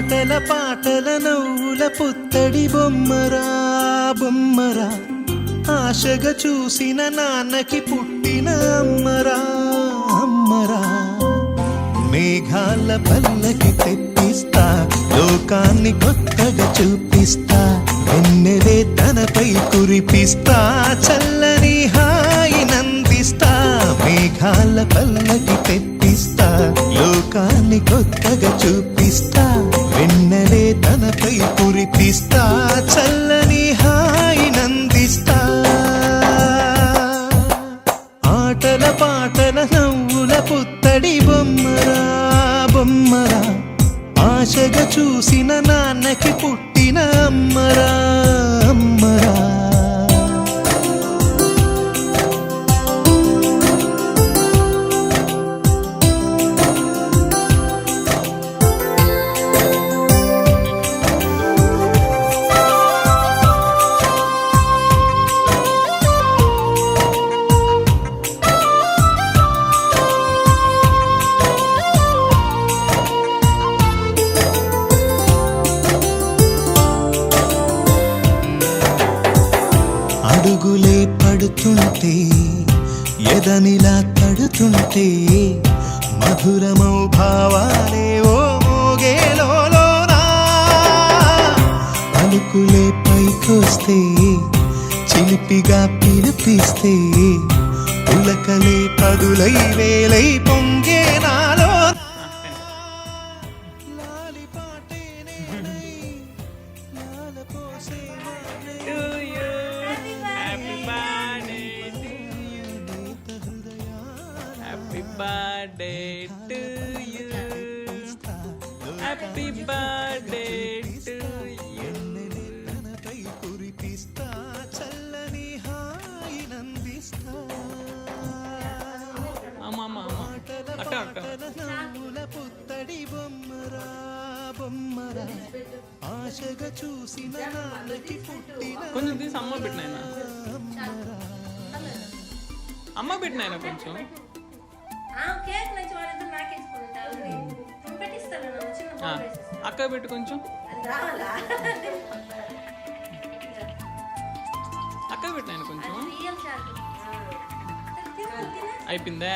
ఆటల పాటల నవ్వుల పుత్తడి బొమ్మరా బొమ్మరా, ఆశగా చూసిన నాన్నకి పుట్టిన అమ్మరా అమ్మరా. మేఘాల పల్లకి తెప్పిస్తా, లోకాన్ని కొత్తగా చూపిస్తా, వెన్నెలే తనపై కురిపిస్తా, చల్లని హాయి నందిస్తా. మేఘాల పల్లకి తెప్పిస్తా, లోకాన్ని కొత్తగా చూపిస్తా, వెన్నెలే తనపై కురిపిస్తా, చల్లని హాయి నందిస్తా. ఆటల పాటల నవ్వుల పుత్తడి బొమ్మరా బొమ్మరా, ఆశగా చూసిన నాన్నకి పుట్టిన అమ్మరా అమ్మరా. అడుగులే పడుతుంటే ఎదనిలా తడుతుంటే, మధురమౌ భావాలే ఓ మోగేలోనా. పలుకులే పైకొస్తే చిలిపిగా పిలిపిస్తే, పులకలే పదులై వేలై పొంగే నాలో. Birthday to you. Happy birthday to you. కురిపిస్తా, చల్లని హాయి నందిస్తా. నవ్వుల పుత్తడి బొమ్మరా బొమ్మరా, ఆశగా చూసిన నాన్నకి పుట్టిన. కొంచెం తీసి అమ్మ పెట్టినాయన, అమ్మ పెట్టినాయన కొంచెం. అక్క పెట్టు కొంచెం, అక్క పెట్టినాయన కొంచెం. అయిపోయిందా?